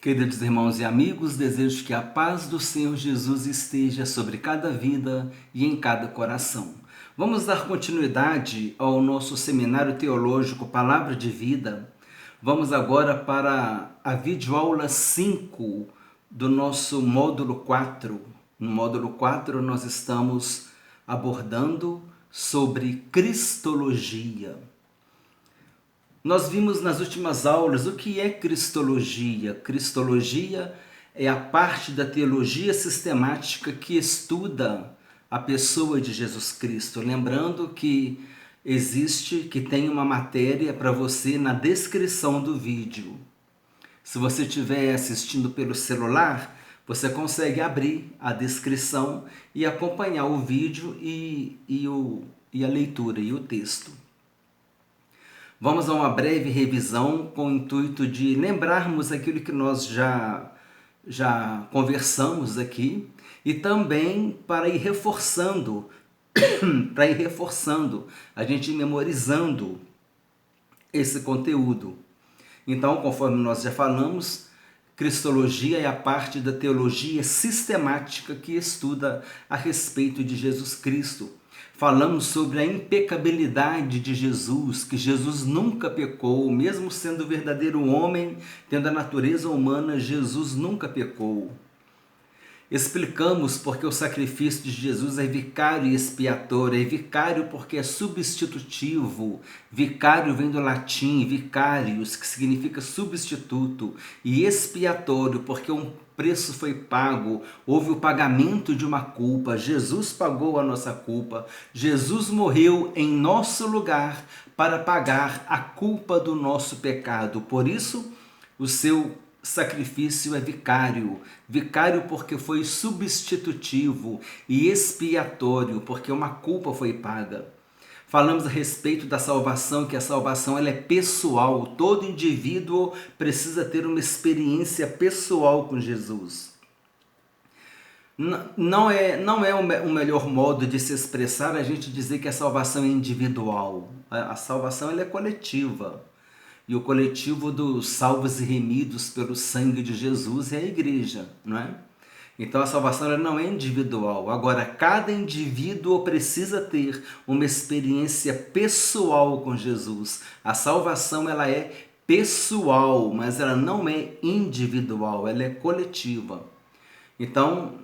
Queridos irmãos e amigos, desejo que a paz do Senhor Jesus esteja sobre cada vida e em cada coração. Vamos dar continuidade ao nosso seminário teológico Palavra de Vida. Vamos agora para a videoaula 5 do nosso módulo 4. No módulo 4 nós estamos abordando sobre Cristologia. Nós vimos nas últimas aulas o que é Cristologia. Cristologia é a parte da teologia sistemática que estuda a pessoa de Jesus Cristo. Lembrando que tem uma matéria para você na descrição do vídeo. Se você estiver assistindo pelo celular, você consegue abrir a descrição e acompanhar o vídeo e a leitura e o texto. Vamos a uma breve revisão com o intuito de lembrarmos aquilo que nós já conversamos aqui e também para ir reforçando, a gente ir memorizando esse conteúdo. Então, conforme nós já falamos, Cristologia é a parte da teologia sistemática que estuda a respeito de Jesus Cristo. Falamos sobre a impecabilidade de Jesus, que Jesus nunca pecou, mesmo sendo verdadeiro homem, tendo a natureza humana, Jesus nunca pecou. Explicamos porque o sacrifício de Jesus é vicário e expiatório. É vicário porque é substitutivo. Vicário vem do latim, vicarius, que significa substituto. E expiatório porque um preço foi pago, houve o pagamento de uma culpa. Jesus pagou a nossa culpa. Jesus morreu em nosso lugar para pagar a culpa do nosso pecado. Por isso, o seu sacrifício é vicário. Vicário porque foi substitutivo e expiatório porque uma culpa foi paga. Falamos a respeito da salvação, que a salvação ela é pessoal. Todo indivíduo precisa ter uma experiência pessoal com Jesus. Não é o melhor modo de se expressar a gente dizer que a salvação é individual. A salvação ela é coletiva. E o coletivo dos salvos e remidos pelo sangue de Jesus é a igreja, não é? Então a salvação ela não é individual. Agora, cada indivíduo precisa ter uma experiência pessoal com Jesus. A salvação ela é pessoal, mas ela não é individual, ela é coletiva. Então,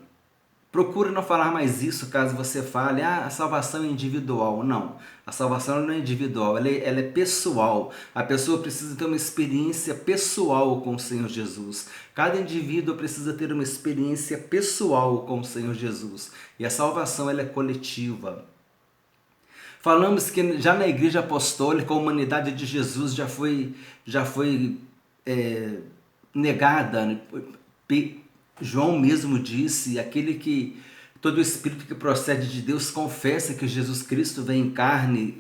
procure não falar mais isso caso você fale, a salvação é individual. Não, a salvação não é individual, ela é pessoal. A pessoa precisa ter uma experiência pessoal com o Senhor Jesus. Cada indivíduo precisa ter uma experiência pessoal com o Senhor Jesus. E a salvação ela é coletiva. Falamos que já na Igreja Apostólica a humanidade de Jesus já foi negada, né? João mesmo disse, todo espírito que procede de Deus confessa que Jesus Cristo vem em carne.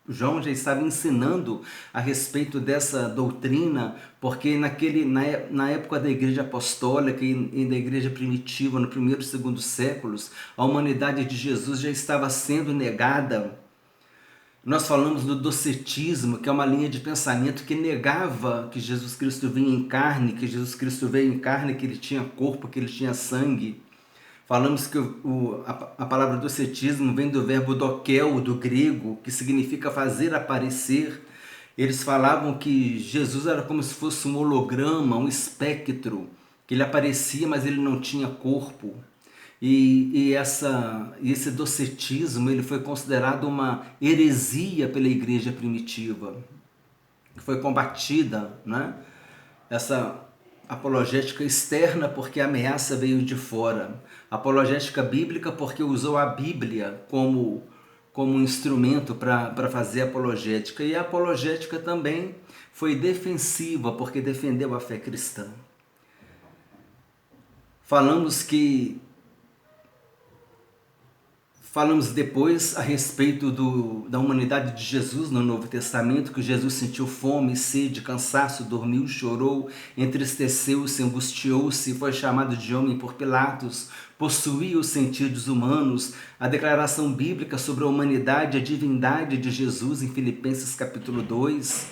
João já estava ensinando a respeito dessa doutrina, porque na época da igreja apostólica e da igreja primitiva, no primeiro e segundo séculos, a humanidade de Jesus já estava sendo negada. Nós falamos do docetismo, que é uma linha de pensamento que negava que Jesus Cristo vinha em carne, que Jesus Cristo veio em carne, que ele tinha corpo, que ele tinha sangue. Falamos que a palavra docetismo vem do verbo dokel, do grego, que significa fazer aparecer. Eles falavam que Jesus era como se fosse um holograma, um espectro, que ele aparecia, mas ele não tinha corpo. E esse docetismo ele foi considerado uma heresia pela igreja primitiva, que foi combatida, né? Essa apologética externa porque a ameaça veio de fora, apologética bíblica porque usou a Bíblia como um instrumento para fazer apologética, e a apologética também foi defensiva porque defendeu a fé cristã. Falamos depois a respeito da humanidade de Jesus no Novo Testamento, que Jesus sentiu fome, sede, cansaço, dormiu, chorou, entristeceu-se, angustiou-se, foi chamado de homem por Pilatos, possuía os sentidos humanos. A declaração bíblica sobre a humanidade e a divindade de Jesus em Filipenses capítulo 2.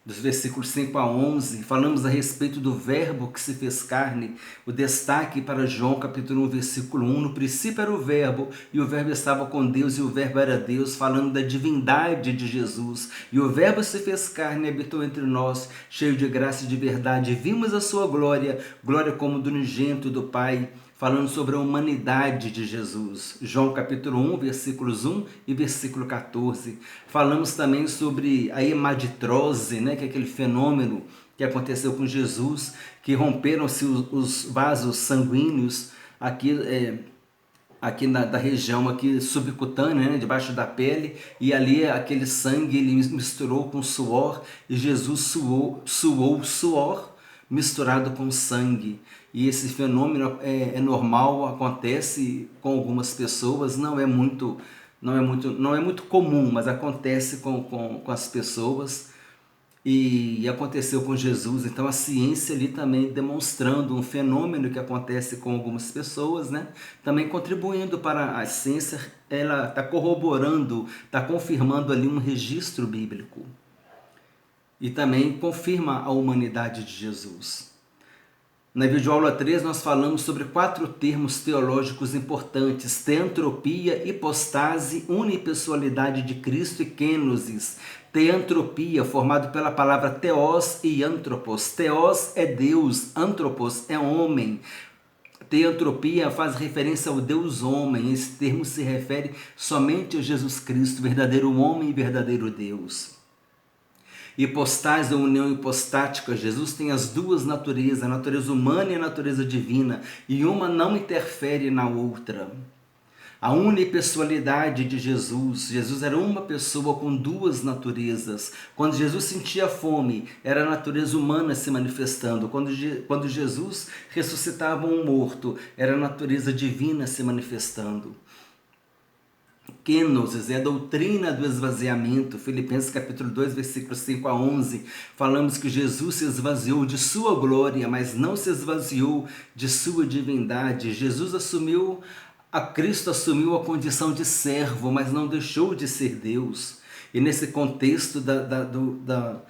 dos versículos 5 a 11, falamos a respeito do verbo que se fez carne, o destaque para João capítulo 1, versículo 1, no princípio era o verbo, e o verbo estava com Deus, e o verbo era Deus, falando da divindade de Jesus, e o verbo se fez carne e habitou entre nós, cheio de graça e de verdade, e vimos a sua glória, glória como do unigênito do Pai, falando sobre a humanidade de Jesus. João capítulo 1, versículos 1 e versículo 14. Falamos também sobre a hemaditrose, né, que é aquele fenômeno que aconteceu com Jesus, que romperam-se os vasos sanguíneos aqui da região aqui subcutânea, né, debaixo da pele, e ali aquele sangue ele misturou com suor, e Jesus suou suor misturado com sangue. E esse fenômeno é normal, acontece com algumas pessoas, não é muito comum, mas acontece com as pessoas. E aconteceu com Jesus. Então a ciência ali também demonstrando um fenômeno que acontece com algumas pessoas, né? Também contribuindo para a ciência, ela está corroborando, está confirmando ali um registro bíblico. E também confirma a humanidade de Jesus. Na videoaula 3 nós falamos sobre 4 termos teológicos importantes: teantropia, hipostase, unipessoalidade de Cristo e kenosis. Teantropia, formado pela palavra theos e anthropos. Theos é Deus, anthropos é homem. Teantropia faz referência ao Deus homem. Esse termo se refere somente a Jesus Cristo, verdadeiro homem e verdadeiro Deus. Hipostase ou união hipostática, Jesus tem as duas naturezas, a natureza humana e a natureza divina, e uma não interfere na outra. A unipessoalidade de Jesus, Jesus era uma pessoa com duas naturezas. Quando Jesus sentia fome, era a natureza humana se manifestando. Quando Jesus ressuscitava um morto, era a natureza divina se manifestando. Kenosis é a doutrina do esvaziamento. Filipenses capítulo 2, versículos 5 a 11. Falamos que Jesus se esvaziou de sua glória, mas não se esvaziou de sua divindade. Cristo assumiu a condição de servo, mas não deixou de ser Deus. E nesse contexto do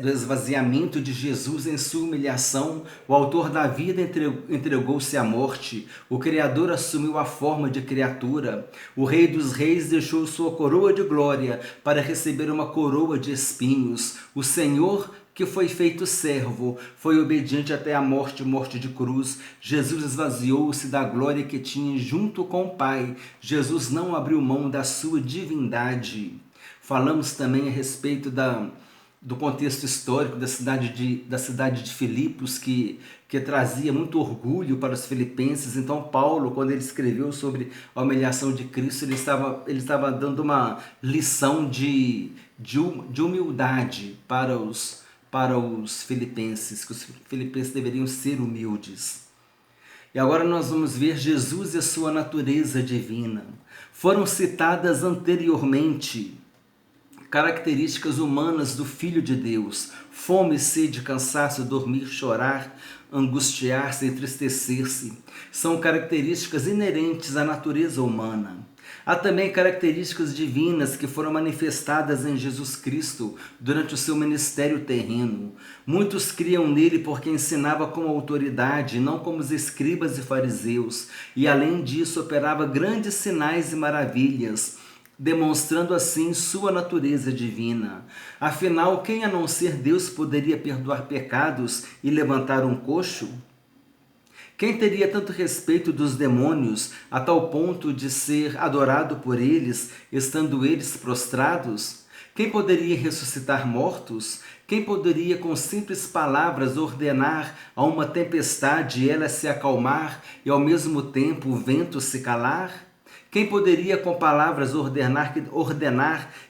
esvaziamento de Jesus em sua humilhação, o autor da vida entregou-se à morte, o Criador assumiu a forma de criatura, o Rei dos Reis deixou sua coroa de glória para receber uma coroa de espinhos, o Senhor que foi feito servo, foi obediente até a morte de cruz. Jesus esvaziou-se da glória que tinha junto com o Pai. Jesus não abriu mão da sua divindade. Falamos também a respeito do contexto histórico da cidade de Filipos, que trazia muito orgulho para os filipenses. Então Paulo, quando ele escreveu sobre a humilhação de Cristo, ele estava dando uma lição de humildade para os filipenses, que os filipenses deveriam ser humildes. E agora nós vamos ver Jesus e a sua natureza divina. Foram citadas anteriormente características humanas do Filho de Deus: fome, sede, cansaço, dormir, chorar, angustiar-se, entristecer-se. São características inerentes à natureza humana. Há também características divinas que foram manifestadas em Jesus Cristo durante o seu ministério terreno. Muitos criam nele porque ensinava com autoridade, não como os escribas e fariseus, e além disso operava grandes sinais e maravilhas, demonstrando assim sua natureza divina. Afinal, quem a não ser Deus poderia perdoar pecados e levantar um coxo? Quem teria tanto respeito dos demônios a tal ponto de ser adorado por eles, estando eles prostrados? Quem poderia ressuscitar mortos? Quem poderia com simples palavras ordenar a uma tempestade ela se acalmar e ao mesmo tempo o vento se calar? Quem poderia com palavras ordenar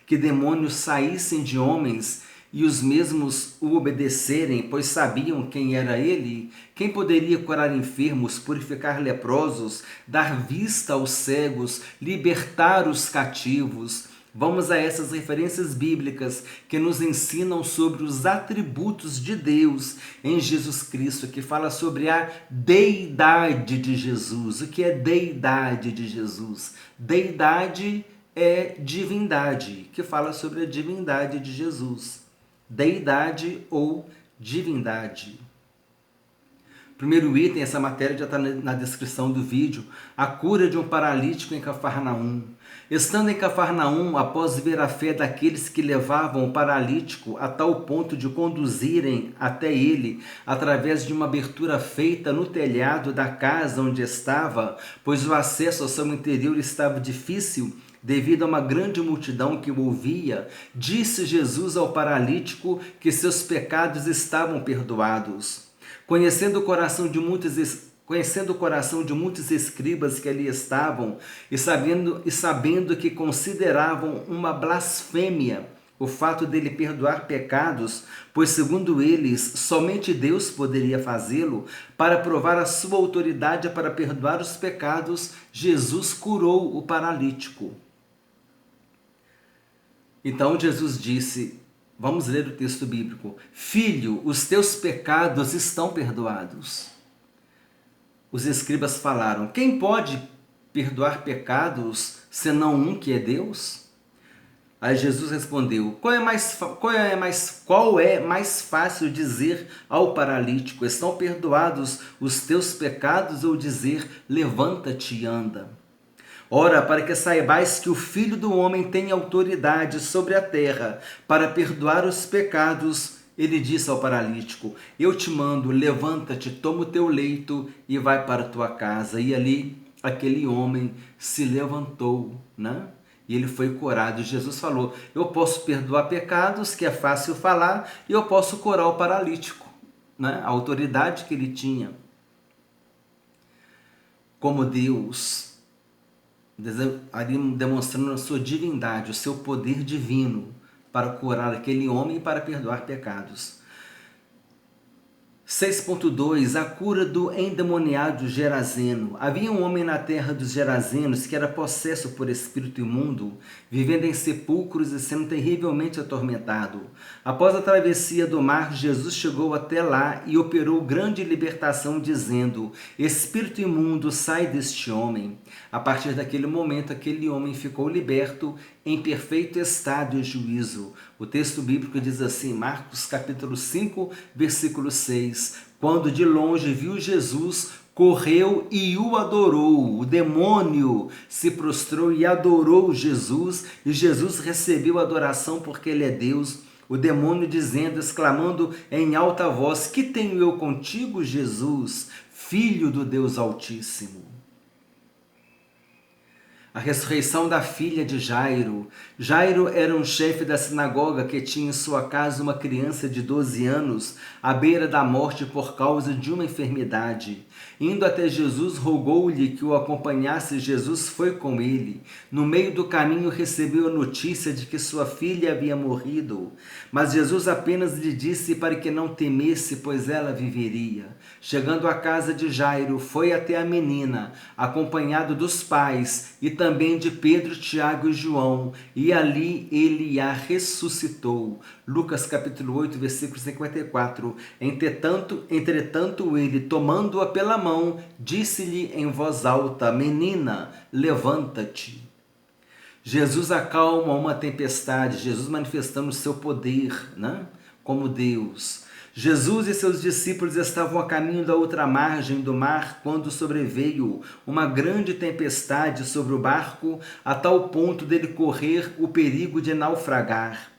que demônios saíssem de homens e os mesmos o obedecerem, pois sabiam quem era ele? Quem poderia curar enfermos, purificar leprosos, dar vista aos cegos, libertar os cativos? Vamos a essas referências bíblicas que nos ensinam sobre os atributos de Deus em Jesus Cristo, que fala sobre a deidade de Jesus. O que é deidade de Jesus? Deidade é divindade, que fala sobre a divindade de Jesus. deidade ou divindade. Primeiro item, essa matéria já está na descrição do vídeo, a cura de um paralítico em Cafarnaum. Estando em Cafarnaum, após ver a fé daqueles que levavam o paralítico a tal ponto de conduzirem até ele através de uma abertura feita no telhado da casa onde estava, pois o acesso ao seu interior estava difícil devido a uma grande multidão que o ouvia, disse Jesus ao paralítico que seus pecados estavam perdoados. Conhecendo o coração de muitos escribas que ali estavam, e sabendo que consideravam uma blasfêmia o fato dele perdoar pecados, pois segundo eles, somente Deus poderia fazê-lo, para provar a sua autoridade para perdoar os pecados, Jesus curou o paralítico. Então Jesus disse, vamos ler o texto bíblico, filho, os teus pecados estão perdoados. Os escribas falaram, quem pode perdoar pecados senão um que é Deus? Aí Jesus respondeu, qual é mais fácil dizer ao paralítico, estão perdoados os teus pecados, ou dizer, levanta-te e anda? Ora, para que saibais que o Filho do Homem tem autoridade sobre a terra para perdoar os pecados, ele disse ao paralítico, eu te mando, levanta-te, toma o teu leito e vai para a tua casa. E ali aquele homem se levantou, né? E ele foi curado. E Jesus falou, eu posso perdoar pecados, que é fácil falar, e eu posso curar o paralítico, né? A autoridade que ele tinha. Como Deus, ali demonstrando a sua divindade, o seu poder divino para curar aquele homem e para perdoar pecados. 6.2 A cura do endemoniado Gerazeno. Havia um homem na terra dos Gerazenos que era possesso por espírito imundo, vivendo em sepulcros e sendo terrivelmente atormentado. Após a travessia do mar, Jesus chegou até lá e operou grande libertação, dizendo, espírito imundo, sai deste homem. A partir daquele momento, aquele homem ficou liberto em perfeito estado e juízo. O texto bíblico diz assim, Marcos capítulo 5, versículo 6, quando de longe viu Jesus, correu e o adorou. O demônio se prostrou e adorou Jesus, e Jesus recebeu adoração porque ele é Deus. O demônio dizendo, exclamando em alta voz, que tenho eu contigo, Jesus, Filho do Deus Altíssimo? A ressurreição da filha de Jairo. Jairo era um chefe da sinagoga que tinha em sua casa uma criança de 12 anos, à beira da morte por causa de uma enfermidade. Indo até Jesus, rogou-lhe que o acompanhasse. Jesus foi com ele. No meio do caminho recebeu a notícia de que sua filha havia morrido. Mas Jesus apenas lhe disse para que não temesse, pois ela viveria. Chegando à casa de Jairo, foi até a menina, acompanhado dos pais e também de Pedro, Tiago e João, e ali ele a ressuscitou. Lucas capítulo 8, versículo 54. Entretanto ele, tomando-a pela mão, disse-lhe em voz alta, menina, levanta-te. Jesus acalma uma tempestade, Jesus manifestando o seu poder, né? Como Deus. Jesus e seus discípulos estavam a caminho da outra margem do mar quando sobreveio uma grande tempestade sobre o barco, a tal ponto dele correr o perigo de naufragar.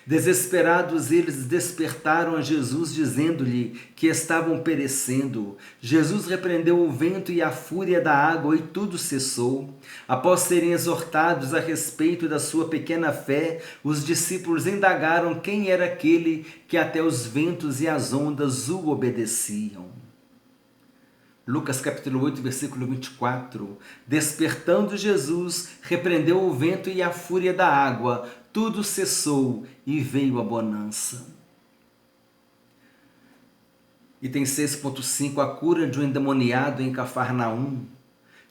Desesperados, eles despertaram a Jesus, dizendo-lhe que estavam perecendo. Jesus repreendeu o vento e a fúria da água, e tudo cessou. Após serem exortados a respeito da sua pequena fé, os discípulos indagaram quem era aquele que até os ventos e as ondas o obedeciam. Lucas capítulo 8, versículo 24. Despertando Jesus, repreendeu o vento e a fúria da água, tudo cessou e veio a bonança. Item 6.5 A cura de um endemoniado em Cafarnaum.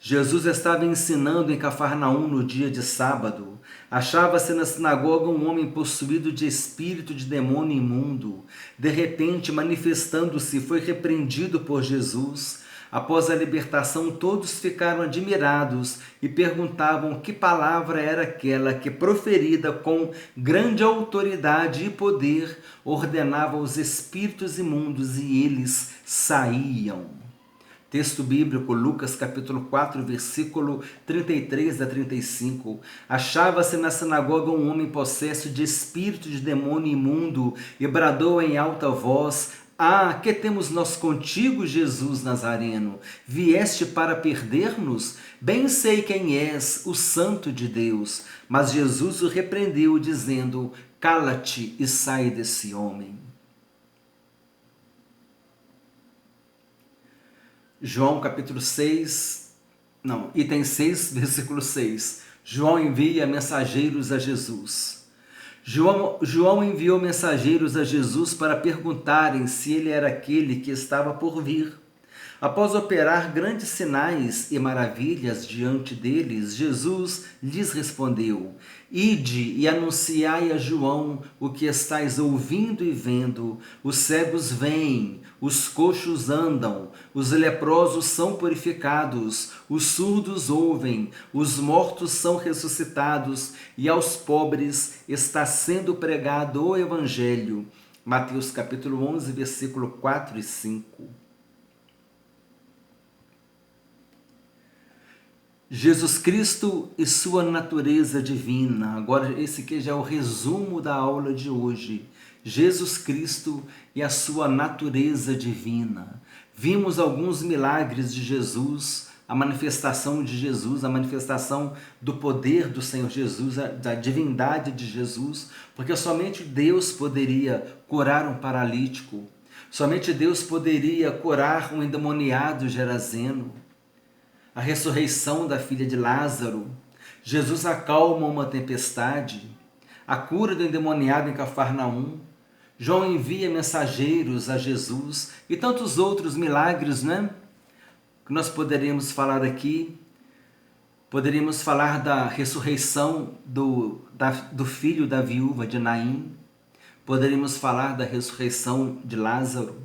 Jesus estava ensinando em Cafarnaum no dia de sábado. Achava-se na sinagoga um homem possuído de espírito de demônio imundo. De repente, manifestando-se, foi repreendido por Jesus. Após a libertação, todos ficaram admirados e perguntavam que palavra era aquela que, proferida com grande autoridade e poder, ordenava aos espíritos imundos e eles saíam. Texto bíblico, Lucas capítulo 4, versículo 33 a 35. Achava-se na sinagoga um homem possesso de espírito de demônio imundo e bradou em alta voz: Ah, que temos nós contigo, Jesus Nazareno? Vieste para perder-nos? Bem sei quem és, o Santo de Deus. Mas Jesus o repreendeu, dizendo: Cala-te e sai desse homem. João capítulo 6, item 6, versículo 6. João envia mensageiros a Jesus. João enviou mensageiros a Jesus para perguntarem se ele era aquele que estava por vir. Após operar grandes sinais e maravilhas diante deles, Jesus lhes respondeu: Ide e anunciai a João o que estáis ouvindo e vendo. Os cegos veem, os coxos andam, os leprosos são purificados, os surdos ouvem, os mortos são ressuscitados e aos pobres está sendo pregado o Evangelho. Mateus capítulo 11, versículo 4 e 5. Jesus Cristo e sua natureza divina. Agora, esse aqui já é o resumo da aula de hoje. Jesus Cristo e a sua natureza divina. Vimos alguns milagres de Jesus, a manifestação de Jesus, a manifestação do poder do Senhor Jesus, da divindade de Jesus, porque somente Deus poderia curar um paralítico, somente Deus poderia curar um endemoniado gerazeno. A ressurreição da filha de Lázaro, Jesus acalma uma tempestade, a cura do endemoniado em Cafarnaum, João envia mensageiros a Jesus e tantos outros milagres, né? Que nós poderíamos falar aqui. Poderíamos falar da ressurreição do filho da viúva de Naim, poderíamos falar da ressurreição de Lázaro,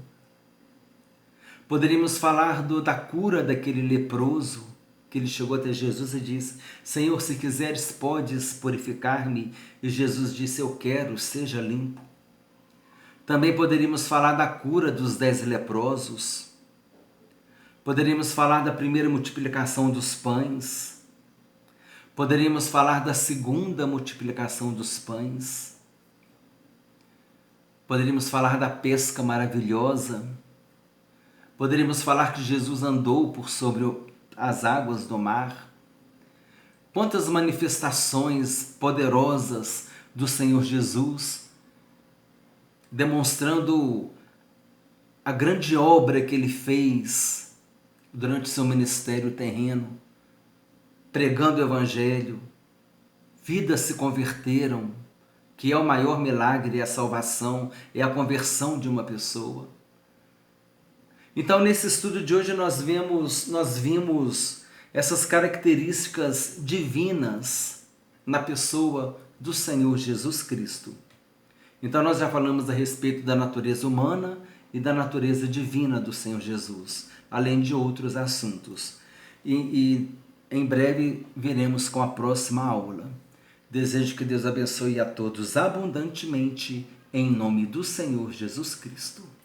poderíamos falar da cura daquele leproso, que ele chegou até Jesus e disse: Senhor, se quiseres, podes purificar-me. E Jesus disse: Eu quero, seja limpo. Também poderíamos falar da cura dos 10 leprosos. Poderíamos falar da primeira multiplicação dos pães. Poderíamos falar da segunda multiplicação dos pães. Poderíamos falar da pesca maravilhosa. Poderíamos falar que Jesus andou por sobre as águas do mar. Quantas manifestações poderosas do Senhor Jesus, demonstrando a grande obra que ele fez durante seu ministério terreno, pregando o Evangelho, vidas se converteram, que é o maior milagre, é a salvação, é a conversão de uma pessoa. Então, nesse estudo de hoje, nós vimos essas características divinas na pessoa do Senhor Jesus Cristo. Então, nós já falamos a respeito da natureza humana e da natureza divina do Senhor Jesus, além de outros assuntos. E em breve viremos com a próxima aula. Desejo que Deus abençoe a todos abundantemente, em nome do Senhor Jesus Cristo.